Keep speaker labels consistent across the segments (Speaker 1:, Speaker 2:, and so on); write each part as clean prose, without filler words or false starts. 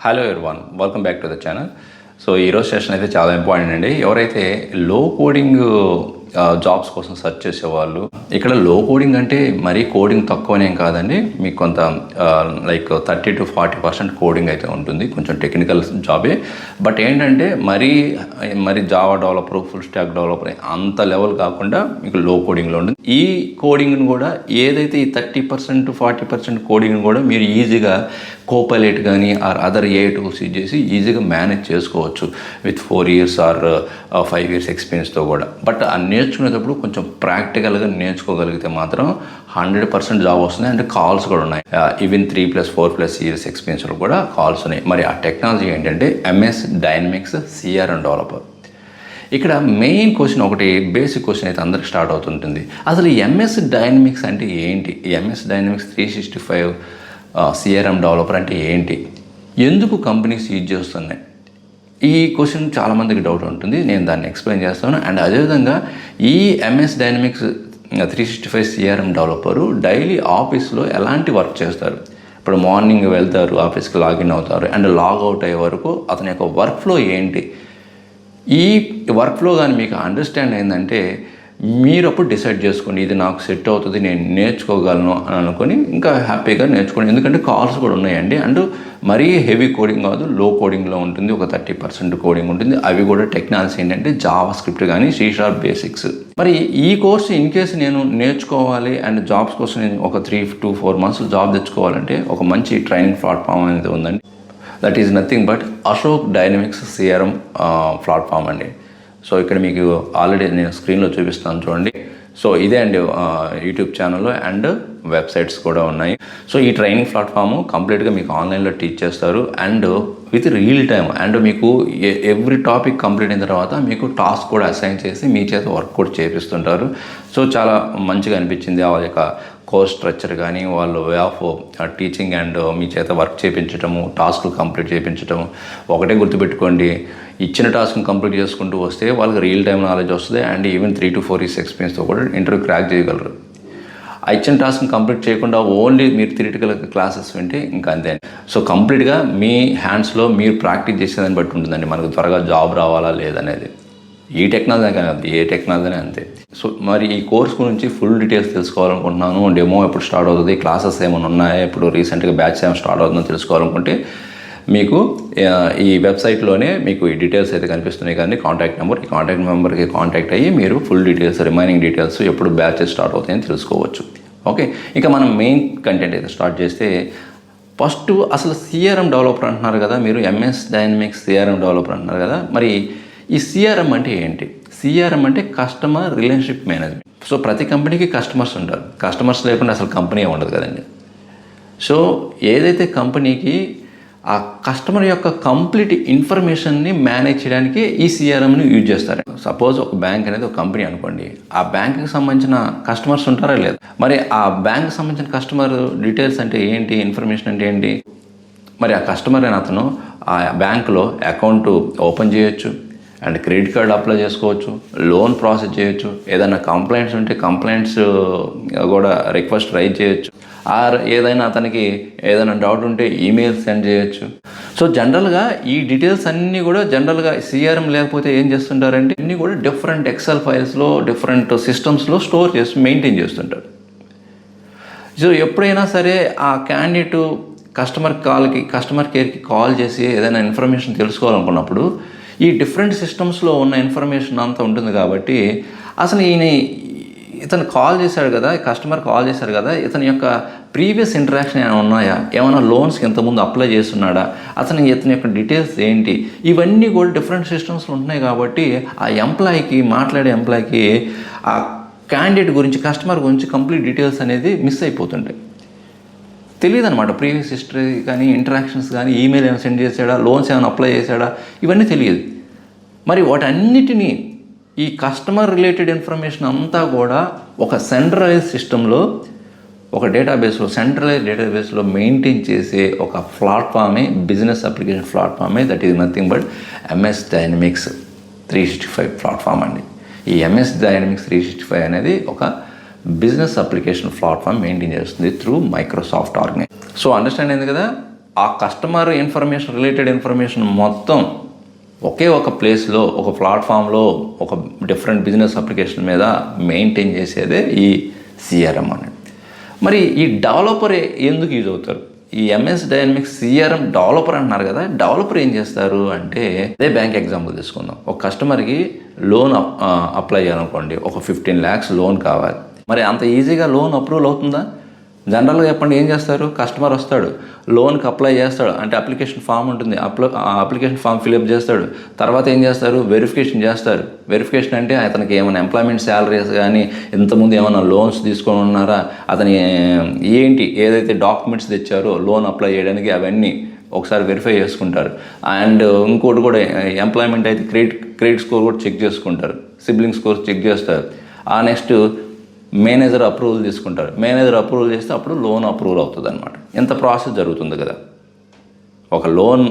Speaker 1: Hello everyone, welcome back to the channel. So ఈరోజు session అయితే చాలా ఇంపార్టెంట్ అండి. ఎవరైతే లో కోడింగ్ జాబ్స్ కోసం సెర్చ్ చేసేవాళ్ళు, ఇక్కడ లో కోడింగ్ అంటే మరీ కోడింగ్ తక్కువనేం కాదండి. మీకు కొంత లైక్ 30 to 40% కోడింగ్ అయితే ఉంటుంది, కొంచెం టెక్నికల్ జాబే. బట్ ఏంటంటే మరీ Java developer, full stack developer అంత లెవెల్ కాకుండా మీకు లో కోడింగ్లో ఉంటుంది. ఈ కోడింగ్ను కూడా ఏదైతే ఈ 30% to 40% కోడింగ్ను కూడా మీరు ఈజీగా కోపైలట్ కానీ ఆర్ అదర్ ఏ టూల్స్ యూజ్ చేసి ఈజీగా మేనేజ్ చేసుకోవచ్చు విత్ 4 years ఆర్ 5 years ఎక్స్పీరియన్స్తో కూడా. బట్ ఆ నేర్చుకునేటప్పుడు కొంచెం ప్రాక్టికల్గా నేర్చుకోగలిగితే మాత్రం 100% జాబ్ వస్తుంది. అండ్ కాల్స్ కూడా ఉన్నాయి. ఈవెన్ 3+4+ years ఎక్స్పీరియన్స్లో కూడా కాల్స్ ఉన్నాయి. మరి ఆ టెక్నాలజీ ఏంటంటే MS Dynamics CRM డెవలపర్. ఇక్కడ మెయిన్ క్వశ్చన్ ఒకటి, బేసిక్ క్వశ్చన్ అయితే అందరికి స్టార్ట్ అవుతుంటుంది. అసలు ఈ MS Dynamics అంటే ఏంటి? ఈ MS Dynamics 365 CRM డెవలపర్ అంటే ఏంటి? ఎందుకు కంపెనీస్ యూజ్ చేస్తున్నాయి? ఈ క్వశ్చన్ చాలామందికి డౌట్ ఉంటుంది. నేను దాన్ని ఎక్స్ప్లెయిన్ చేస్తాను. అండ్ అదేవిధంగా ఈ MS Dynamics 365 CRM developer daily ఆఫీస్లో ఎలాంటి వర్క్ చేస్తారు? ఇప్పుడు మార్నింగ్ వెళ్తారు, ఆఫీస్కి లాగిన్ అవుతారు, అండ్ లాగౌట్ అయ్యే వరకు అతని యొక్క వర్క్ ఫ్లో ఏంటి? ఈ వర్క్ ఫ్లో కానీ మీకు అండర్స్టాండ్ అయిందంటే మీరు అప్పుడు డిసైడ్ చేసుకోండి, ఇది నాకు సెట్ అవుతుంది, నేను నేర్చుకోగలను అని అనుకొని ఇంకా హ్యాపీగా నేర్చుకోండి. ఎందుకంటే కాల్స్ కూడా ఉన్నాయండి. అండ్ మరీ హెవీ కోడింగ్ కాదు, లో కోడింగ్లో ఉంటుంది. ఒక 30% కోడింగ్ ఉంటుంది. అవి కూడా టెక్నాలజీ ఏంటంటే జావా స్క్రిప్ట్ కానీ C# బేసిక్స్. మరి ఈ కోర్సు ఇన్ కేసు నేను నేర్చుకోవాలి అండ్ జాబ్స్ కోసం నేను ఒక 3 to 4 months జాబ్ తెచ్చుకోవాలంటే ఒక మంచి ట్రైనింగ్ ప్లాట్ఫామ్ అనేది ఉందండి. That is nothing but Ashok dynamics CRM platform అండి. సో ఇక్కడ మీకు ఆల్రెడీ నేను స్క్రీన్లో చూపిస్తాను చూడండి. సో ఇదే అండి యూట్యూబ్ ఛానల్ అండ్ వెబ్సైట్స్ కూడా ఉన్నాయి. సో ఈ ట్రైనింగ్ ప్లాట్ఫామ్ కంప్లీట్గా మీకు ఆన్లైన్లో టీచ్ చేస్తారు and with real time. And మీకు ఎవ్రీ టాపిక్ కంప్లీట్ అయిన తర్వాత మీకు టాస్క్ కూడా అసైన్ చేసి మీ చేత వర్క్ కూడా చేపిస్తుంటారు. సో చాలా మంచిగా అనిపించింది వాళ్ళ యొక్క కోర్స్ స్ట్రక్చర్ కానీ, వాళ్ళ వే ఆఫ్ టీచింగ్ అండ్ మీ చేత వర్క్ చేయించడము, టాస్క్లు కంప్లీట్ చేయించడము. ఒకటే గుర్తుపెట్టుకోండి, ఇచ్చిన టాస్క్ని కంప్లీట్ చేసుకుంటూ వస్తే వాళ్ళకి రియల్ టైం నాలెడ్జ్ వస్తుంది. అండ్ ఈవెన్ 3 to 4 years ఎక్స్పీరియన్స్తో కూడా ఇంటర్వ్యూ క్రాక్ చేయగలరు. ఆ ఇచ్చిన టాస్క్ని కంప్లీట్ చేయకుండా ఓన్లీ మీరు థియరిటికల్ క్లాసెస్ వింటే ఇంకా అంతే. సో కంప్లీట్గా మీ హ్యాండ్స్లో మీరు ప్రాక్టీస్ చేసేదాన్ని బట్టి ఉంటుందండి మనకు త్వరగా జాబ్ రావాలా లేదనేది. ఈ టెక్నాలజీ కానీ ఏ టెక్నాలజీ అంతే. సో మరి ఈ కోర్స్ గురించి ఫుల్ డీటెయిల్స్ తెలుసుకోవాలనుకుంటున్నాను. డెమో ఎప్పుడు స్టార్ట్ అవుతుంది, క్లాసెస్ ఏమైనా ఉన్నాయా, ఇప్పుడు రీసెంట్గా బ్యాచ్ ఏమైనా స్టార్ట్ అవుతుందో తెలుసుకోవాలనుకుంటే మీకు ఈ వెబ్సైట్లోనే మీకు ఈ డీటెయిల్స్ అయితే కనిపిస్తున్నాయి. కానీ ఈ కాంటాక్ట్ నెంబర్కి కాంటాక్ట్ అయ్యి మీరు ఫుల్ డీటెయిల్స్, రిమైనింగ్ డీటెయిల్స్, ఎప్పుడు బ్యాచెస్ స్టార్ట్ అవుతాయని తెలుసుకోవచ్చు. ఓకే, ఇక మనం మెయిన్ కంటెంట్ అయితే స్టార్ట్ చేస్తే ఫస్ట్ అసలు CRM డెవలపర్ అంటున్నారు కదా మీరు, MS Dynamics CRM డెవలపర్ అంటున్నారు కదా. మరి ఈ CRM అంటే ఏంటి? CRM అంటే కస్టమర్ రిలేషన్షిప్ మేనేజ్మెంట్. సో ప్రతి కంపెనీకి కస్టమర్స్ ఉంటారు. కస్టమర్స్ లేకుండా అసలు కంపెనీ ఉండదు కదండి. సో ఏదైతే కంపెనీకి ఆ కస్టమర్ యొక్క కంప్లీట్ ఇన్ఫర్మేషన్ని మేనేజ్ చేయడానికి ఈ CRMని యూజ్ చేస్తారు. సపోజ్ ఒక బ్యాంక్ అనేది ఒక కంపెనీ అనుకోండి, ఆ బ్యాంక్కి సంబంధించిన కస్టమర్స్ ఉంటారా లేదా? మరి ఆ బ్యాంక్కి సంబంధించిన కస్టమర్ డీటెయిల్స్ అంటే ఏంటి, ఇన్ఫర్మేషన్ అంటే ఏంటి? మరి ఆ కస్టమర్ అయిన అతను ఆ బ్యాంకులో అకౌంట్ ఓపెన్ చేయొచ్చు, అండ్ క్రెడిట్ కార్డ్ అప్లై చేసుకోవచ్చు, లోన్ ప్రాసెస్ చేయొచ్చు, ఏదైనా కంప్లైంట్స్ ఉంటే కంప్లైంట్స్ కూడా రిక్వెస్ట్ రైజ్ చేయొచ్చు, ఆర్ ఏదైనా అతనికి ఏదైనా డౌట్ ఉంటే ఈమెయిల్ సెండ్ చేయొచ్చు. సో జనరల్గా ఈ డీటెయిల్స్ అన్నీ కూడా జనరల్గా CRM లేకపోతే ఏం చేస్తుంటారంటే అన్నీ కూడా డిఫరెంట్ ఎక్సెల్ ఫైల్స్లో, డిఫరెంట్ సిస్టమ్స్లో స్టోర్ చేసి మెయింటైన్ చేస్తుంటారు. సో ఎప్పుడైనా సరే ఆ క్యాండిడేట్ కస్టమర్ కేర్కి కాల్ చేసి ఏదైనా ఇన్ఫర్మేషన్ తెలుసుకోవాలనుకున్నప్పుడు ఈ డిఫరెంట్ సిస్టమ్స్లో ఉన్న ఇన్ఫర్మేషన్ అంతా ఉంటుంది. కాబట్టి అసలు ఇతను కాల్ చేశాడు కదా, కస్టమర్ కాల్ చేశాడు కదా, ఇతని యొక్క ప్రీవియస్ ఇంటరాక్షన్ ఏమైనా ఉన్నాయా, ఏమైనా లోన్స్కి ఇంతకుముందు అప్లై చేస్తున్నాడా, ఇతని యొక్క డీటెయిల్స్ ఏంటి, ఇవన్నీ కూడా డిఫరెంట్ సిస్టమ్స్లో ఉంటున్నాయి. కాబట్టి ఆ మాట్లాడే ఎంప్లాయీకి ఆ క్యాండిడేట్ గురించి, కస్టమర్ గురించి కంప్లీట్ డీటెయిల్స్ అనేది మిస్ అయిపోతుంటాయి. తెలియదు అనమాట. ప్రీవియస్ హిస్టరీ కానీ, ఇంటరాక్షన్స్ కానీ, ఈమెయిల్ ఏమైనా సెండ్ చేశాడా, లోన్స్ ఏమైనా అప్లై చేశాడా, ఇవన్నీ తెలియదు. మరి వాటన్నిటినీ ఈ కస్టమర్ రిలేటెడ్ ఇన్ఫర్మేషన్ అంతా కూడా ఒక సెంట్రలైజ్ సిస్టంలో, ఒక సెంట్రలైజ్ డేటాబేస్లో మెయింటైన్ చేసే ఒక ప్లాట్ఫామే, బిజినెస్ అప్లికేషన్ ప్లాట్ఫామే. That is nothing but MS Dynamics 365 platform అండి. ఈ MS Dynamics 365 అనేది ఒక బిజినెస్ అప్లికేషన్ ప్లాట్ఫామ్ మెయింటైన్ చేస్తుంది through Microsoft organisation. So understand అయింది కదా. ఆ కస్టమర్ ఇన్ఫర్మేషన్, రిలేటెడ్ ఇన్ఫర్మేషన్ మొత్తం ఒకే ఒక ప్లేస్లో, ఒక ప్లాట్ఫామ్లో, ఒక డిఫరెంట్ బిజినెస్ అప్లికేషన్ మీద మెయింటైన్ చేసేదే ఈ సిఆర్ఎం అనేది. మరి ఈ డెవలపర్ ఎందుకు యూజ్ అవుతారు? ఈ ఎంఎస్ డైనమిక్స్ సిఆర్ఎం డెవలపర్ అంటున్నారు కదా, డెవలపర్ ఏం చేస్తారు అంటే, అదే బ్యాంక్ ఎగ్జాంపుల్ తీసుకుందాం. ఒక కస్టమర్కి లోన్ అప్లై చేయాలనుకోండి, ఒక 15 lakhs లోన్ కావాలి. మరి అంత ఈజీగా లోన్ అప్రూవల్ అవుతుందా? జనరల్గా చెప్పండి, ఏం చేస్తారు? కస్టమర్ వస్తాడు, లోన్కి అప్లై చేస్తాడు, అంటే అప్లికేషన్ ఫామ్ ఉంటుంది, అప్లికేషన్ ఫామ్ ఫిల్అప్ చేస్తాడు. తర్వాత ఏం చేస్తారు? వెరిఫికేషన్ చేస్తారు. వెరిఫికేషన్ అంటే అతనికి ఏమైనా ఎంప్లాయ్మెంట్ శాలరీస్ కానీ, ఇంతకుముందు ఏమైనా లోన్స్ తీసుకొని ఉన్నారా, అతని ఏంటి ఏదైతే డాక్యుమెంట్స్ తెచ్చారో లోన్ అప్లై చేయడానికి, అవన్నీ ఒకసారి వెరిఫై చేసుకుంటారు. అండ్ ఇంకోటి కూడా, ఎంప్లాయ్మెంట్ అయితే క్రెడిట్ స్కోర్ కూడా చెక్ చేసుకుంటారు, సిబ్లింగ్ స్కోర్ చెక్ చేస్తారు. ఆ నెక్స్ట్ మేనేజర్ అప్రూవల్ తీసుకుంటారు. మేనేజర్ అప్రూవల్ చేస్తే అప్పుడు లోన్ అప్రూవల్ అవుతుంది అనమాట. ఇంత ప్రాసెస్ జరుగుతుంది కదా, ఒక లోన్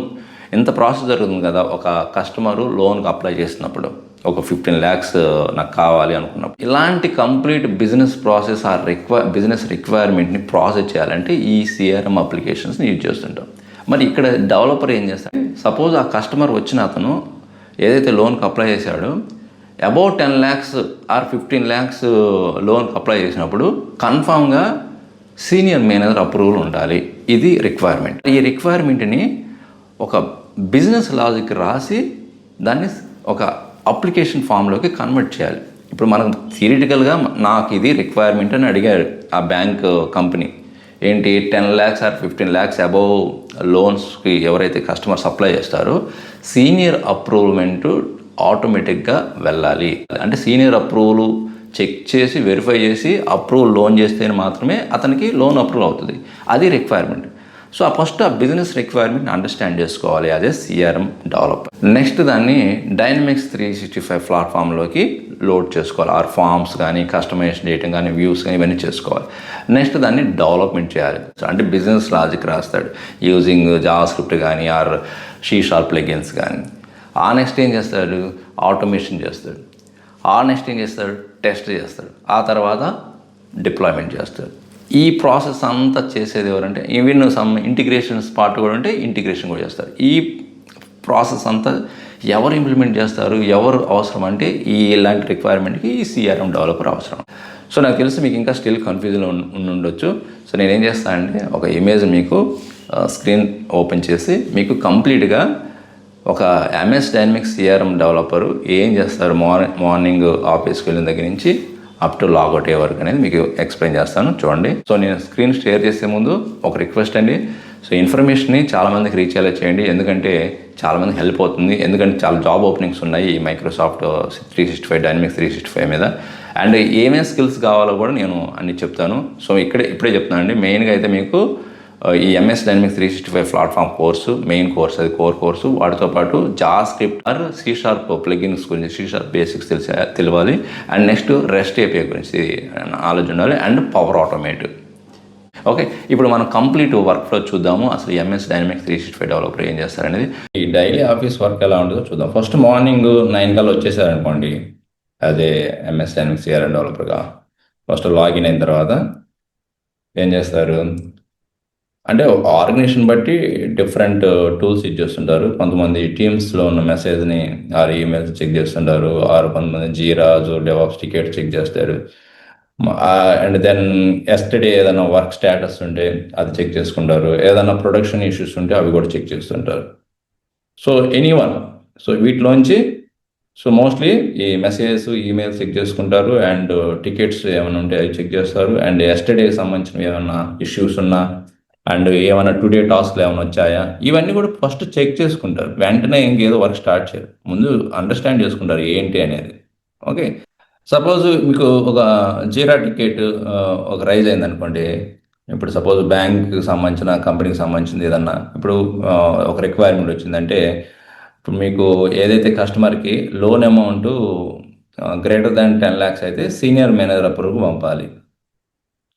Speaker 1: ఇంత ప్రాసెస్ జరుగుతుంది కదా. ఒక కస్టమరు లోన్కి అప్లై చేసినప్పుడు, ఒక 15 lakhs నాకు కావాలి అనుకున్నప్పుడు, ఇలాంటి కంప్లీట్ బిజినెస్ ప్రాసెస్, ఆ బిజినెస్ రిక్వైర్మెంట్ని ప్రాసెస్ చేయాలంటే ఈ సిఆర్ఎం అప్లికేషన్స్ని యూజ్ చేస్తుంటాం. మరి ఇక్కడ డెవలపర్ ఏం చేస్తాడు? సపోజ్ ఆ కస్టమర్ వచ్చిన అతను ఏదైతే లోన్కి అప్లై చేశాడో, అబౌట్ 10 lakhs ఆర్ 15 lakhs లోన్కి అప్లై చేసినప్పుడు కన్ఫామ్గా సీనియర్ మేనేజర్ అప్రూవల్ ఉండాలి. ఇది రిక్వైర్మెంట్. ఈ రిక్వైర్మెంట్ని ఒక బిజినెస్ లాజిక్ రాసి దాన్ని ఒక అప్లికేషన్ ఫామ్లోకి కన్వర్ట్ చేయాలి. ఇప్పుడు మనకు థియరిటికల్గా నాకు ఇది రిక్వైర్మెంట్ అని అడిగారు ఆ బ్యాంక్ కంపెనీ. ఏంటి, 10 lakhs ఆర్ 15 lakhs అబౌవ్ లోన్స్కి ఎవరైతే కస్టమర్స్ అప్లై చేస్తారో సీనియర్ అప్రూవ్మెంట్ ఆటోమేటిక్గా వెళ్ళాలి. అంటే సీనియర్ అప్రూవల్ చెక్ చేసి, వెరిఫై చేసి అప్రూవల్ లోన్ చేస్తేనే మాత్రమే అతనికి లోన్ అప్రూవల్ అవుతుంది. అది రిక్వైర్మెంట్. సో ఫస్ట్ ఆ బిజినెస్ రిక్వైర్మెంట్ని అండర్స్టాండ్ చేసుకోవాలి, అదే సిఆర్ఎం డెవలపర్. నెక్స్ట్ దాన్ని డైనమిక్స్ 365 ప్లాట్ఫామ్లోకి లోడ్ చేసుకోవాలి. ఆర్ ఫామ్స్ కానీ, కస్టమైజేషన్ చేయడం కానీ, వ్యూస్ కానీ, ఇవన్నీ చేసుకోవాలి. నెక్స్ట్ దాన్ని డెవలప్మెంట్ చేయాలి. అంటే బిజినెస్ లాజిక్ రాస్తాడు యూజింగ్ జావా స్క్రిప్ట్ కానీ, ఆర్ C# ప్లగిన్స్ కానీ. ఆ నెక్స్ట్ ఏం చేస్తాడు? ఆటోమేషన్ చేస్తాడు. ఆ నెక్స్ట్ ఏం చేస్తాడు? టెస్ట్ చేస్తాడు. ఆ తర్వాత డిప్లాయ్మెంట్ చేస్తాడు. ఈ ప్రాసెస్ అంతా చేసేది ఎవరంటే, ఈవెన్ సమ్ ఇంటిగ్రేషన్స్ పార్ట్ కూడా ఉంటే ఇంటిగ్రేషన్ కూడా చేస్తారు. ఈ ప్రాసెస్ అంతా ఎవరు ఇంప్లిమెంట్ చేస్తారు, ఎవరు అవసరం అంటే ఇలాంటి రిక్వైర్మెంట్కి ఈ సిఆర్ఎం డెవలపర్ అవసరం. సో నాకు తెలిసి మీకు ఇంకా స్టిల్ కన్ఫ్యూజన్ ఉండొచ్చు. సో నేనేం చేస్తానంటే, ఒక ఇమేజ్ మీకు స్క్రీన్ ఓపెన్ చేసి మీకు కంప్లీట్గా ఒక ఎంఎస్ డైనమిక్స్ సిఆర్ఎం డెవలపరు ఏం చేస్తారు, మార్నింగ్ ఆఫీస్కి వెళ్ళిన దగ్గర నుంచి అప్ టు లాగౌట్ అయ్యే వరకు అనేది మీకు ఎక్స్ప్లెయిన్ చేస్తాను, చూడండి. సో నేను స్క్రీన్ షేర్ చేసే ముందు ఒక రిక్వెస్ట్ అండి. సో ఇన్ఫర్మేషన్ని చాలామందికి రీచ్ అయ్యేలా చేయండి, ఎందుకంటే చాలామందికి హెల్ప్ అవుతుంది. ఎందుకంటే చాలా జాబ్ ఓపెనింగ్స్ ఉన్నాయి ఈ మైక్రోసాఫ్ట్ 365 డైనమిక్స్ 365 మీద. అండ్ ఏమేమి స్కిల్స్ కావాలో కూడా నేను అన్ని చెప్తాను. సో ఇప్పుడే చెప్తాను అండి. మెయిన్గా అయితే మీకు ఈ MS dynamics 365 platform course, main course, అది కోర్ కోర్సు. వాటితో పాటు Java script or C# plugins గురించి, C# బేసిక్స్ తెలియాలి. అండ్ నెక్స్ట్ రెస్ట్ ఏపీఐ గురించి నాలెడ్జ్ ఉండాలి. And power automate. ఓకే, ఇప్పుడు మనం కంప్లీట్ వర్క్ ఫ్లో చూద్దాము. అసలు ఎంఎస్ డైనమిక్స్ 365 డెవలపర్ ఏం చేస్తారనేది, ఈ డైలీ ఆఫీస్ వర్క్ ఎలా ఉంటుందో చూద్దాం. ఫస్ట్ మార్నింగ్ 9 కల్లా వచ్చేసారనుకోండి, అదే ఎంఎస్ డైనమిక్స్ సిఆర్ఎం డెవలపర్గా. ఫస్ట్ లాగిన్ అయిన తర్వాత ఏం చేస్తారు అంటే, ఆర్గనైజేషన్ బట్టి డిఫరెంట్ టూల్స్ యూజ్ చేస్తుంటారు. కొంతమంది టీమ్స్లో ఉన్న మెసేజ్ని ఆర్ ఈమెయిల్స్ చెక్ చేస్తుంటారు, ఆర్ కొంతమంది జీరా, డెవాప్స్ టికెట్ చెక్ చేస్తారు. అండ్ దెన్ ఎస్టర్డే ఏదైనా వర్క్ స్టేటస్ ఉంటే అది చెక్ చేసుకుంటారు. ఏదైనా ప్రొడక్షన్ ఇష్యూస్ ఉంటే అవి కూడా చెక్ చేస్తుంటారు. సో ఎనీవన్, సో వీటిలోంచి సో మోస్ట్లీ ఈ మెసేజెస్, ఈమెయిల్స్ చెక్ చేసుకుంటారు. అండ్ టికెట్స్ ఏమైనా ఉంటే అవి చెక్ చేస్తారు. అండ్ ఎస్టర్డేకి సంబంధించిన ఏమైనా ఇష్యూస్ ఉన్నా, అండ్ ఏమైనా టుడే టాస్క్లు ఏమైనా వచ్చాయా, ఇవన్నీ కూడా ఫస్ట్ చెక్ చేసుకుంటారు. వెంటనే ఇంకేదో వర్క్ స్టార్ట్ చేయరు, ముందు అండర్స్టాండ్ చేసుకుంటారు ఏంటి అనేది. ఓకే, సపోజ్ మీకు ఒక జీరా టికెట్ ఒక రైజ్ అయింది అనుకోండి. ఇప్పుడు సపోజ్ బ్యాంక్కి సంబంధించిన, కంపెనీకి సంబంధించింది ఏదన్నా ఇప్పుడు ఒక రిక్వైర్మెంట్ వచ్చిందంటే, ఇప్పుడు మీకు ఏదైతే కస్టమర్కి loan amount greater than 10 lakhs అయితే సీనియర్ మేనేజర్ అప్రూవ్కి పంపాలి.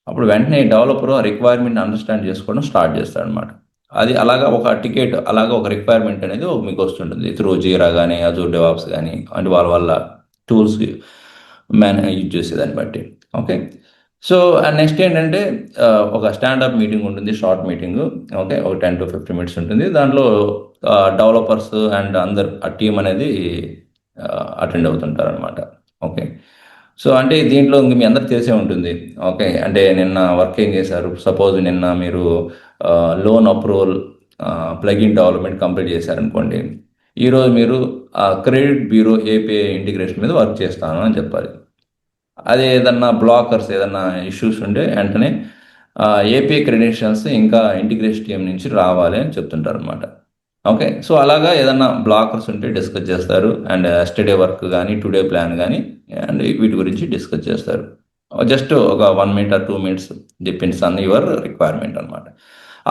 Speaker 1: అప్పుడు వెంటనే డెవలపర్ ఆ రిక్వైర్మెంట్ అండర్స్టాండ్ చేసుకోవడం స్టార్ట్ చేస్తాడు అనమాట. అది అలాగా ఒక టికెట్, అలాగా ఒక రిక్వైర్మెంట్ అనేది మీకు వస్తుంటుంది త్రూ జీరా కానీ, అజూర్ డెవాప్స్ కానీ, అంటే వాళ్ళ టూల్స్ యూజ్ చేసేదాన్ని బట్టి. ఓకే, సో నెక్స్ట్ ఏంటంటే ఒక స్టాండప్ మీటింగ్ ఉంటుంది, షార్ట్ మీటింగ్. ఓకే, ఒక 10 to 15 minutes ఉంటుంది. దాంట్లో డెవలపర్స్ అండ్ అందరు ఆ టీం అనేది అటెండ్ అవుతుంటారు అనమాట. ఓకే, సో అంటే దీంట్లో ఇంక మీ అందరికి తెలిసే ఉంటుంది. ఓకే, అంటే నిన్న వర్క్ ఏం చేశారు, సపోజ్ నిన్న మీరు loan approval plugin development complete చేశారనుకోండి. ఈరోజు మీరు క్రెడిట్ బ్యూరో ఏపీఐ ఇంటిగ్రేషన్ మీద వర్క్ చేస్తాను అని చెప్పాలి. అదే ఏదన్నా బ్లాకర్స్ ఏదన్నా ఇష్యూస్ ఉంటే వెంటనే ఏపీ క్రెడెన్షియల్స్ ఇంకా ఇంటిగ్రేషన్ టీం నుంచి రావాలి అని చెప్తుంటారు అనమాట. ఓకే, సో అలాగా ఏదన్నా బ్లాకర్స్ ఉంటే డిస్కస్ చేస్తారు. అండ్ ఎస్టర్డే వర్క్ కానీ టుడే ప్లాన్ కానీ అండ్ వీటి గురించి డిస్కస్ చేస్తారు. జస్ట్ ఒక 1 minute or 2 minutes depends on your requirement అనమాట.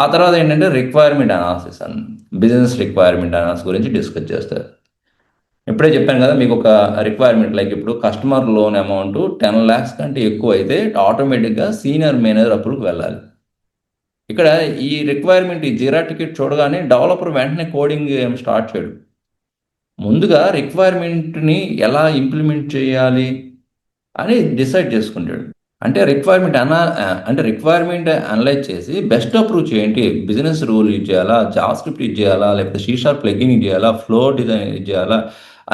Speaker 1: ఆ తర్వాత ఏంటంటే requirement analysis and business requirement analysis గురించి డిస్కస్ చేస్తారు. ఇప్పుడే చెప్పాను కదా మీకు ఒక రిక్వైర్మెంట్, లైక్ ఇప్పుడు కస్టమర్ లోన్ అమౌంట్ 10 lakhs కంటే ఎక్కువ అయితే ఆటోమేటిక్గా సీనియర్ మేనేజర్ అప్రూవ్కి వెళ్ళాలి. ఇక్కడ ఈ రిక్వైర్మెంట్ ఈ జీరా టికెట్ చూడగానే డెవలపర్ వెంటనే కోడింగ్ ఏం స్టార్ట్ చేయడు. ముందుగా రిక్వైర్మెంట్ని ఎలా ఇంప్లిమెంట్ చేయాలి అని డిసైడ్ చేసుకుంటాడు. అంటే రిక్వైర్మెంట్ అనలైజ్ చేసి బెస్ట్ అప్రోచ్ ఏంటి, బిజినెస్ రూల్ యూజ్ చేయాలా, జావా స్క్రిప్ట్ యూజ్ చేయాలా, లేకపోతే C# ప్లగిన్ యూజ్ చేయాలా, ఫ్లో డిజైన్ యూజ్ చేయాలా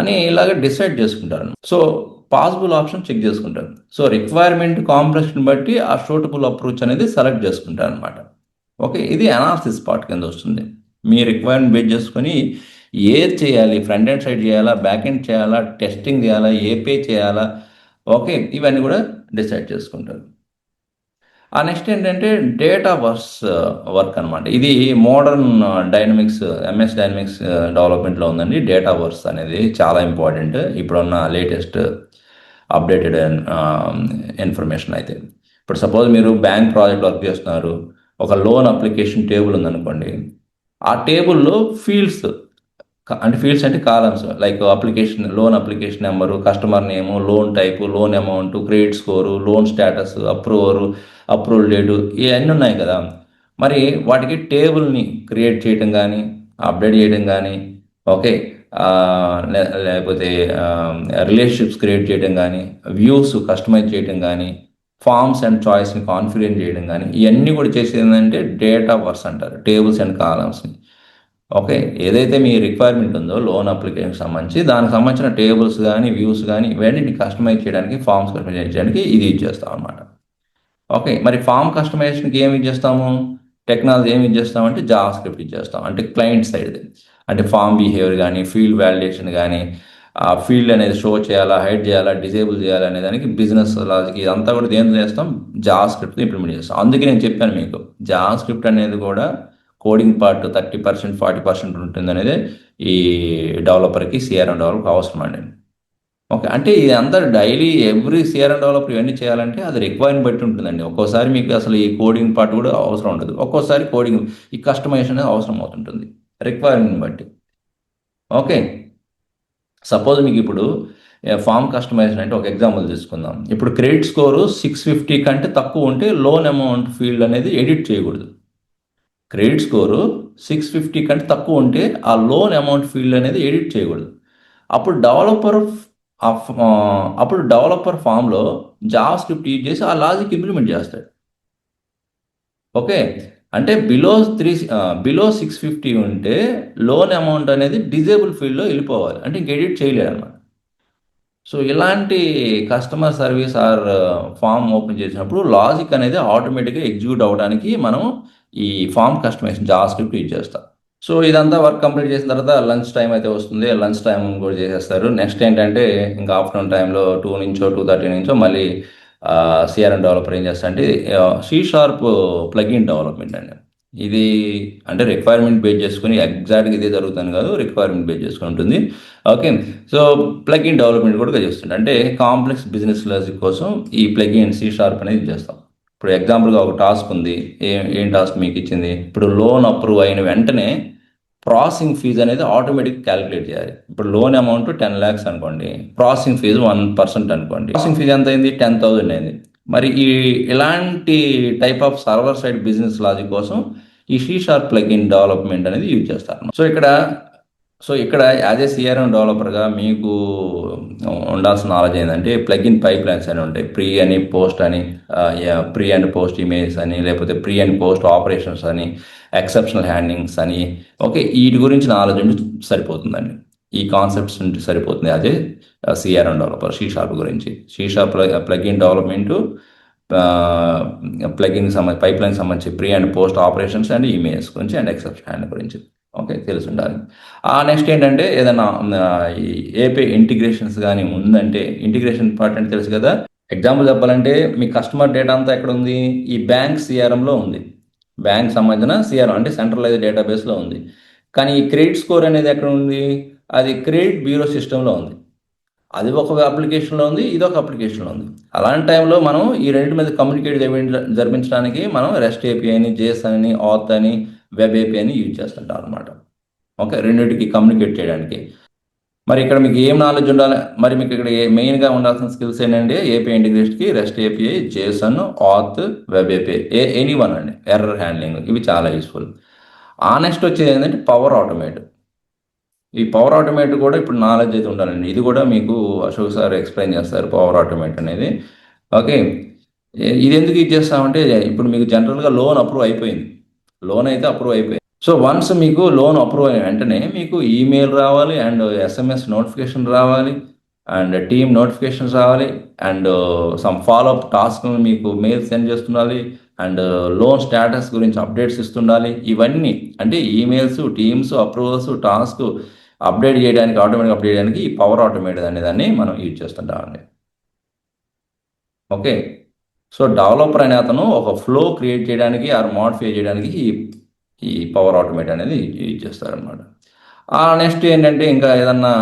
Speaker 1: అని ఇలాగ డిసైడ్ చేసుకుంటారు. సో పాసిబుల్ ఆప్షన్ చెక్ చేసుకుంటారు. సో రిక్వైర్మెంట్ కాంప్లెక్స్ని బట్టి ఆ సూటబుల్ అప్రోచ్ అనేది సెలెక్ట్ చేసుకుంటారు అనమాట. ఓకే, ఇది అనాలిసిస్ పార్ట్ కింద వస్తుంది. మీ రిక్వైర్మెంట్ బేస్ చేసుకొని ఏది చేయాలి, ఫ్రంట్ ఎండ్ సైడ్ చేయాలా, బ్యాక్ ఎండ్ చేయాలా, టెస్టింగ్ చేయాలా, ఏపీఐ చేయాలా, ఓకే, ఇవన్నీ కూడా డిసైడ్ చేసుకుంటారు. ఆ నెక్స్ట్ ఏంటంటే డేటా వర్క్ అనమాట. ఇది మోడర్న్ డైనమిక్స్ ఎంఎస్ డైనమిక్స్ డెవలప్మెంట్లో ఉందండి. డేటా వర్క్స్ అనేది చాలా ఇంపార్టెంట్ ఇప్పుడున్న లేటెస్ట్ అప్డేటెడ్ ఇన్ఫర్మేషన్ అయితే. ఇప్పుడు సపోజ్ మీరు బ్యాంక్ ప్రాజెక్ట్ వర్క్ చేస్తున్నారు, ఒక లోన్ అప్లికేషన్ టేబుల్ ఉందనుకోండి. ఆ టేబుల్లో ఫీల్డ్స్ అంటే columns, like loan application number, customer name, loan type, loan amount, credit score, loan status, approval date, ఇవన్నీ ఉన్నాయి కదా. మరి వాటికి టేబుల్ని క్రియేట్ చేయడం కానీ, అప్డేట్ చేయడం కానీ, ఓకే, లేకపోతే రిలేషన్షిప్స్ క్రియేట్ చేయడం కానీ, వ్యూస్ కస్టమైజ్ చేయడం కానీ, ఫార్మ్స్ అండ్ చాయిస్ని కాన్ఫిగర్ చేయడం కానీ, ఇవన్నీ కూడా చేసేది ఏంటంటే డేటా వర్క్స్ అంటారు, టేబుల్స్ అండ్ కాలమ్స్ని. ఓకే, ఏదైతే మీ రిక్వైర్మెంట్ ఉందో లోన్ అప్లికేషన్కి సంబంధించి దానికి సంబంధించిన టేబుల్స్ కానీ, వ్యూస్ కానీ, ఇవన్నీ కస్టమైజ్ చేయడానికి, ఫామ్స్ కస్టమైజ్ చేయడానికి ఇది యూజ్ చేస్తాం అనమాట. ఓకే, మరి ఫామ్ కస్టమైజేషన్కి ఏమి యూజ్ చేస్తాము, టెక్నాలజీ ఏమి యూజ్ చేస్తామంటే జావా స్క్రిప్ట్ యూజ్ చేస్తాం. అంటే క్లయింట్ సైడ్, అంటే ఫామ్ బిహేవియర్ కానీ, ఫీల్డ్ వ్యాలిడేషన్ కానీ, ఆ ఫీల్డ్ అనేది షో చేయాలా, హైడ్ చేయాలా, డిజేబుల్ చేయాలా అనే దానికి బిజినెస్ లాజిక్ ఇదంతా కూడా దేంతో చేస్తాం, జావా స్క్రిప్ట్ ఇంప్లిమెంట్ చేస్తాం. అందుకే నేను చెప్పాను మీకు జావా స్క్రిప్ట్ అనేది కూడా కోడింగ్ పార్ట్ 30% 40% ఉంటుంది అనేది ఈ డెవలపర్కి, సిఆర్ఎం డెవలపర్కి అవసరం అండి. ఓకే, అంటే ఇది అంతా డైలీ ఎవ్రీ సిఆర్ఎం డెవలపర్ ఇవన్నీ చేయాలంటే అది రిక్వైర్మెంట్ బట్టి ఉంటుందండి. ఒక్కోసారి మీకు అసలు ఈ కోడింగ్ పార్ట్ కూడా అవసరం ఉండదు, ఒక్కోసారి కోడింగ్ ఈ కస్టమైజేషన్ అనేది అవసరం అవుతుంటుంది రిక్వైర్మెంట్ బట్టి. ఓకే, సపోజ్ మీకు ఇప్పుడు ఫామ్ కస్టమైజేషన్ అంటే ఒక ఎగ్జాంపుల్ తీసుకుందాం. ఇప్పుడు క్రెడిట్ స్కోరు 650 కంటే తక్కువ ఉంటే లోన్ అమౌంట్ ఫీల్డ్ అనేది ఎడిట్ చేయకూడదు. క్రెడిట్ స్కోరు 650 కంటే తక్కువ ఉంటే ఆ లోన్ అమౌంట్ ఫీల్డ్ అనేది ఎడిట్ చేయకూడదు. అప్పుడు డెవలపర్ ఫామ్లో జావా స్క్రిప్ట్ యూజ్ చేసి ఆ లాజిక్ ఇంప్లిమెంట్ చేస్తాడు. ఓకే, అంటే బిలో 650 ఉంటే లోన్ అమౌంట్ అనేది డిజేబుల్ ఫీల్డ్లో వెళ్ళిపోవాలి, అంటే ఇంక ఎడిట్ చేయలేడు అనమాట. సో ఇలాంటి customer service or form open చేసినప్పుడు లాజిక్ అనేది ఆటోమేటిక్గా ఎగ్జిక్యూట్ అవ్వడానికి మనం ఈ form customization JavaScript use చేస్తాం. సో ఇదంతా వర్క్ కంప్లీట్ చేసిన తర్వాత లంచ్ టైం అయితే వస్తుంది, లంచ్ టైం కూడా చేసేస్తారు. నెక్స్ట్ ఏంటంటే ఇంకా ఆఫ్టర్నూన్ టైంలో 2 నుంచో 2:30 నుంచో మళ్ళీ సిఆర్ఎం డెవలపర్ ఏం చేస్తారంటే C# ప్లగిన్ డెవలప్మెంట్ అండి. ఇది అంటే రిక్వైర్మెంట్ బేస్ చేసుకుని ఎగ్జాక్ట్గా ఇదే జరుగుతుంది కాదు, రిక్వైర్మెంట్ బేస్ చేసుకుని ఉంటుంది. ఓకే, సో ప్లగిన్ డెవలప్మెంట్ కూడా చేస్తుంది. అంటే కాంప్లెక్స్ బిజినెస్ లాజిక్ కోసం ఈ ప్లగిన్ C# అనేది చేస్తాం. ఇప్పుడు ఎగ్జాంపుల్గా ఒక టాస్క్ ఉంది. ఏం టాస్క్ మీకు ఇచ్చింది, ఇప్పుడు లోన్ అప్రూవ్ అయిన వెంటనే ప్రాసెసింగ్ ఫీజు అనేది ఆటోమేటిక్ క్యాలిక్యులేట్ చేయాలి. ఇప్పుడు లోన్ అమౌంట్ 10 lakhs అనుకోండి, ప్రాసెసింగ్ ఫీజు 1% అనుకోండి, ప్రాసెసింగ్ ఫీజు ఎంత అయింది, 10,000 అయింది. మరి ఇలాంటి type of server side business logic కోసం ఈ C# ప్లగిన్ డెవలప్మెంట్ అనేది యూజ్ చేస్తారు. సో ఇక్కడ సో ఇక్కడ యాజ్ ఏ సిఆర్ఎం డెవలపర్గా మీకు ఉండాల్సిన నాలెడ్జ్ ఏంటంటే ప్లగిన్ పైప్ లైన్స్ అని ఉంటాయి. ప్రీ అని, పోస్ట్ అని, ప్రీ అండ్ పోస్ట్ ఇమేజెస్ అని, లేకపోతే ప్రీ అండ్ పోస్ట్ ఆపరేషన్స్ అని, ఎక్సెప్షనల్ హ్యాండింగ్స్ అని. ఓకే, వీటి గురించి నాలెడ్జ్ ఉంటే సరిపోతుందండి. ఈ కాన్సెప్ట్స్ ఉంటే సరిపోతుంది అదే సిఆర్ఎం డెవలపర్. షీ షార్ప్ గురించి, C sharp plugin development, plugin pipeline సంబంధించి pre and post operations and images గురించి అండ్ ఎక్సెప్షన్ హ్యాండ్ గురించి ఓకే తెలిసి ఉండాలి. నెక్స్ట్ ఏంటంటే ఏదైనా ఈ ఏపీఐ ఇంటిగ్రేషన్స్ కానీ ఉందంటే, ఇంటిగ్రేషన్ ఇంపార్టెంట్ తెలుసు కదా. ఎగ్జాంపుల్ చెప్పాలంటే మీ కస్టమర్ డేటా అంతా ఎక్కడ ఉంది? ఈ బ్యాంక్ సిఆర్ఎంలో ఉంది. బ్యాంక్ సంబంధించిన సిఆర్ఎం అంటే సెంట్రలైజ్డ్ డేటాబేస్లో ఉంది. కానీ ఈ క్రెడిట్ స్కోర్ అనేది ఎక్కడ ఉంది? అది క్రెడిట్ బ్యూరో సిస్టంలో ఉంది. అది ఒక అప్లికేషన్లో ఉంది, ఇది ఒక అప్లికేషన్లో ఉంది. అలాంటి టైంలో మనం ఈ రెండింటి మీద కమ్యూనికేట్ జరిపించడానికి మనం రెస్ట్ ఏపీఐని, జేసన్ అని, ఆత్ అని, వెబ్ ఏపీఐని యూజ్ చేస్తుంటాం అనమాట. ఓకే, రెండింటికి కమ్యూనికేట్ చేయడానికి. మరి ఇక్కడ మీకు ఏం నాలెడ్జ్ ఉండాలి? మరి మీకు ఇక్కడ మెయిన్గా ఉండాల్సిన స్కిల్స్ ఏంటంటే ఏపీఐ ఇంటిగ్రేషన్కి REST API, JSON, auth, web API, any one అండి. ఎర్రర్ హ్యాండ్లింగ్ ఇవి చాలా యూస్ఫుల్. నెక్స్ట్ వచ్చేది ఏంటంటే పవర్ ఆటోమేట్. ఈ పవర్ ఆటోమేట్ కూడా ఇప్పుడు నాలెడ్జ్ అయితే ఉండాలండి. ఇది కూడా మీకు అశోక్ సార్ ఎక్స్ప్లెయిన్ చేస్తారు పవర్ ఆటోమేట్ అనేది. ఓకే, ఇది ఎందుకు ఇచ్చేస్తామంటే ఇప్పుడు మీకు జనరల్గా లోన్ అప్రూవ్ అయిపోయింది. లోన్ అయితే అప్రూవ్ అయిపోయింది. సో వన్స్ మీకు లోన్ అప్రూవ్ అయిన వెంటనే మీకు ఈమెయిల్ రావాలి అండ్ ఎస్ఎంఎస్ నోటిఫికేషన్ రావాలి అండ్ టీమ్ నోటిఫికేషన్స్ రావాలి అండ్ సమ్ ఫాలోఅప్ టాస్క్ మీకు మెయిల్ సెండ్ చేస్తుండాలి అండ్ లోన్ స్టేటస్ గురించి అప్డేట్స్ ఇస్తుండాలి. ఇవన్నీ అంటే emails, teams, approvals, task update చేయడానికి, ఆటోమేటిక్ అప్డేట్ చేయడానికి ఈ పవర్ ఆటోమేట్ అనే దాన్ని మనం యూజ్ చేస్తుంటామండి. ఓకే, సో డెవలపర్ అనే అతను ఒక ఫ్లో క్రియేట్ చేయడానికి ఆర్ మోడిఫై చేయడానికి ఈ పవర్ ఆటోమేట్ అనేది యూజ్ చేస్తారనమాట. నెక్స్ట్ ఏంటంటే ఇంకా ఏదన్నా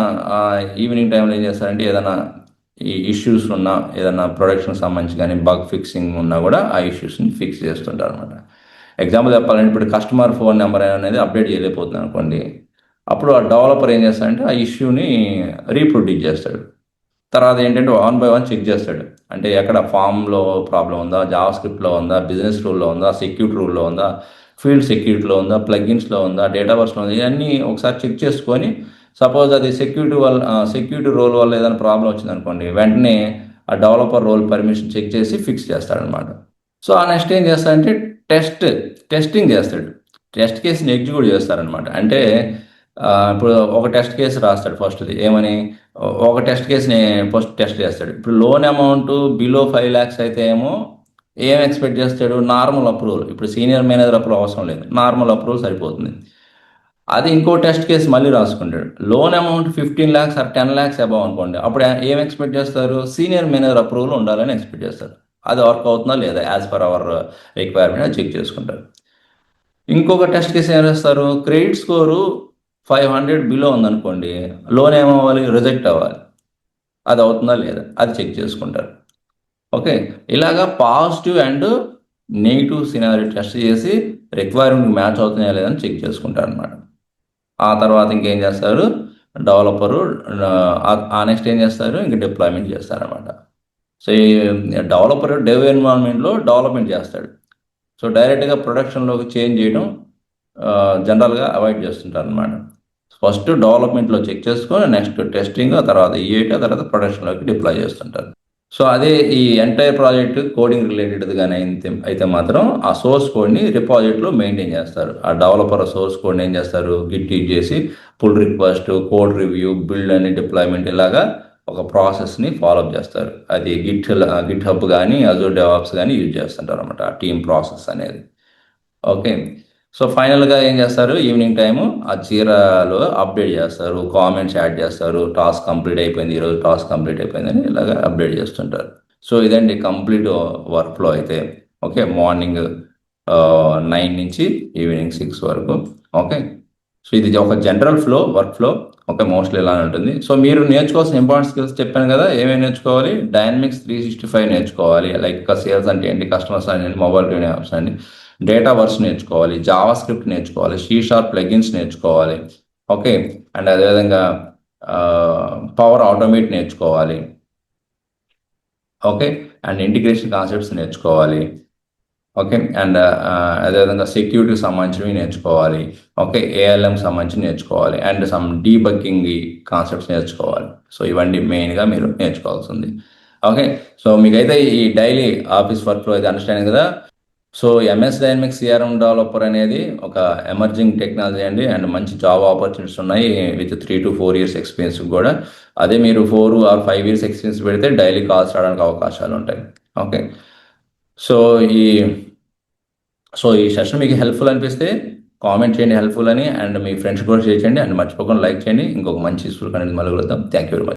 Speaker 1: ఈవినింగ్ టైంలో ఏం చేస్తారంటే ఏదైనా ఈ ఇష్యూస్ ఉన్నా, ఏదైనా ప్రొడక్షన్ సంబంధించి కానీ బగ్ ఫిక్సింగ్ ఉన్నా కూడా ఆ ఇష్యూస్ని ఫిక్స్ చేస్తుంటారు అనమాట. ఎగ్జాంపుల్ చెప్పాలంటే ఇప్పుడు కస్టమర్ ఫోన్ నెంబర్ అనేది అప్డేట్ చేయలేకపోతుంది అనుకోండి. అప్పుడు ఆ డెవలపర్ ఏం చేస్తాడంటే ఆ ఇష్యూని రీప్రొడ్యూస్ చేస్తాడు. తర్వాత ఏంటంటే 1 by 1 చెక్ చేస్తాడు. అంటే ఎక్కడ ఫామ్లో ప్రాబ్లం ఉందా, జావా స్క్రిప్ట్లో ఉందా, బిజినెస్ రూల్లో ఉందా, సెక్యూరిటీ రూల్లో ఉందా, ఫీల్డ్ సెక్యూరిటీలో ఉందా, ప్లగిన్స్లో ఉందా, డేటాబేస్లో ఉందా, ఇవన్నీ ఒకసారి చెక్ చేసుకొని సపోజ్ అది సెక్యూరిటీ రోల్ వల్ల ఏదైనా ప్రాబ్లం వచ్చిందనుకోండి, వెంటనే ఆ డెవలపర్ రోల్ పర్మిషన్ చెక్ చేసి ఫిక్స్ చేస్తాడనమాట. సో నెక్స్ట్ ఏం చేస్తాడంటే టెస్టింగ్ చేస్తాడు. టెస్ట్ కేసుని ఎగ్జిక్యూట్ చేస్తారనమాట. అంటే ఇప్పుడు ఒక టెస్ట్ కేసు రాస్తాడు ఫస్ట్ది. ఏమని? ఒక టెస్ట్ కేసుని ఫస్ట్ టెస్ట్ చేస్తాడు. ఇప్పుడు లోన్ అమౌంట్ బిలో 5 lakhs అయితే ఏమో ఏం ఎక్స్పెక్ట్ చేస్తాడు? Normal approval. ఇప్పుడు సీనియర్ మేనేజర్ అప్రూవల్ అవసరం లేదు, నార్మల్ అప్రూవల్ సరిపోతుంది. అది ఇంకో టెస్ట్ కేసు మళ్ళీ రాసుకుంటాడు. Loan amount 15 lakhs or 10 lakhs above అనుకోండి, అప్పుడు ఏం ఎక్స్పెక్ట్ చేస్తారు? సీనియర్ మేనేజర్ అప్రూవల్ ఉండాలని ఎక్స్పెక్ట్ చేస్తారు. అది వర్క్ అవుతుందా లేదా as per our requirement check చేసుకుంటారు. ఇంకొక టెస్ట్ కేసు ఏం చేస్తారు? క్రెడిట్ స్కోరు 500 బిలో ఉందనుకోండి, లోన్ ఏమవ్వాలి? రిజెక్ట్ అవ్వాలి. అది అవుతుందా లేదా అది చెక్ చేసుకుంటారు. ఓకే, ఇలాగా positive and negative scenario test చేసి రిక్వైర్మెంట్ మ్యాచ్ అవుతున్నాయా లేదని చెక్ చేసుకుంటారు అనమాట. ఆ తర్వాత ఇంకేం చేస్తారు? డెవలపరు నెక్స్ట్ ఏం చేస్తారు? ఇంక డిప్లాయ్మెంట్ చేస్తారనమాట. సో ఈ డెవలపర్ డెవ్ ఎన్విరాన్మెంట్లో డెవలప్మెంట్ చేస్తాడు. సో డైరెక్ట్గా ప్రొడక్షన్లోకి చేంజ్ చేయడం జనరల్గా అవాయిడ్ చేస్తుంటారు అనమాట. ఫస్ట్ డెవలప్మెంట్లో చెక్ చేసుకొని నెక్స్ట్ టెస్టింగ్, తర్వాత ఈఐటీ, తర్వాత ప్రొడక్షన్లోకి డిప్లాయ్ చేస్తుంటారు. సో అదే ఈ ఎంటైర్ ప్రాజెక్ట్ కోడింగ్ రిలేటెడ్ కానీ అయితే మాత్రం ఆ సోర్స్ కోడ్ని రిపాజిటరీలో మెయింటైన్ చేస్తారు. ఆ డెవలపర్ సోర్స్ కోడ్ని ఏం చేస్తారు? గిట్ యూజ్ చేసి pull request, code review, build అని, డిప్లాయ్మెంట్ ఇలాగా ఒక ప్రాసెస్ని ఫాలోఅప్ చేస్తారు. అది గిట్ హబ్ కానీ అజూర్ డెవాప్స్ కానీ యూజ్ చేస్తుంటారు అనమాట ఆ టీమ్ ప్రాసెస్ అనేది. ఓకే, సో ఫైనల్గా ఏం చేస్తారు? ఈవినింగ్ టైము ఆ జీరాలో అప్డేట్ చేస్తారు, కామెంట్స్ యాడ్ చేస్తారు, టాస్క్ కంప్లీట్ అయిపోయింది, ఈరోజు టాస్క్ కంప్లీట్ అయిపోయిందని ఇలాగ అప్డేట్ చేస్తుంటారు. సో ఇదండి కంప్లీట్ వర్క్ ఫ్లో అయితే. ఓకే, మార్నింగ్ 9 నుంచి ఈవినింగ్ 6 వరకు. ఓకే, సో ఇది ఒక general work flow. Okay, mostly ఇలా ఉంటుంది. సో మీరు నేర్చుకోవాల్సిన ఇంపార్టెంట్ స్కిల్స్ చెప్పాను కదా, ఏమేమి నేర్చుకోవాలి? డైనమిక్స్ 365 నేర్చుకోవాలి. లైక్ సేల్స్ అంటే ఏంటి, కస్టమర్స్ అంటే మొబైల్ యాప్స్ అండి, డేటా వర్క్స్ నేర్చుకోవాలి, జావా స్క్రిప్ట్ నేర్చుకోవాలి, షీ షార్ప్ ప్లగిన్స్ నేర్చుకోవాలి. ఓకే, అండ్ అదేవిధంగా పవర్ ఆటోమేట్ నేర్చుకోవాలి. ఓకే, అండ్ ఇంటిగ్రేషన్ కాన్సెప్ట్స్ నేర్చుకోవాలి. ఓకే. అండ్ అదేవిధంగా సెక్యూరిటీకి సంబంధించినవి నేర్చుకోవాలి. ఓకే. ఏఎల్ఎంకి సంబంధించి నేర్చుకోవాలి. అండ్ సమ్ డీబగ్గింగ్ కాన్సెప్ట్స్ నేర్చుకోవాలి. సో ఇవన్నీ మెయిన్గా మీరు నేర్చుకోవాల్సింది. ఓకే. సో మీకైతే ఈ డైలీ ఆఫీస్ వర్క్లో అయితే అండర్స్టాండింగ్ కదా. So MS Dynamics CRM developer అనేది ఒక ఎమర్జింగ్ టెక్నాలజీ అండి. అండ్ మంచి జాబ్ ఆపర్చునిటీస్ ఉన్నాయి విత్ 3 to 4 years ఎక్స్పీరియన్స్ కూడా. అదే మీరు 4 or 5 years ఎక్స్పీరియన్స్ పెడితే డైలీ కాల్స్ రావడానికి అవకాశాలు ఉంటాయి. ఓకే. సో ఈ ఈ సెషన్ మీకు హెల్ప్ఫుల్ అనిపిస్తే కామెంట్ చేయండి హెల్ప్ఫుల్ అని. అండ్ మీ ఫ్రెండ్స్ కూడా షేర్ చేయండి. అండ్ మర్చిపోకుండా లైక్ చేయండి. ఇంకొక మంచి యూస్ఫుల్ అనేది మళ్ళీ కలుద్దాం. Thank you very much.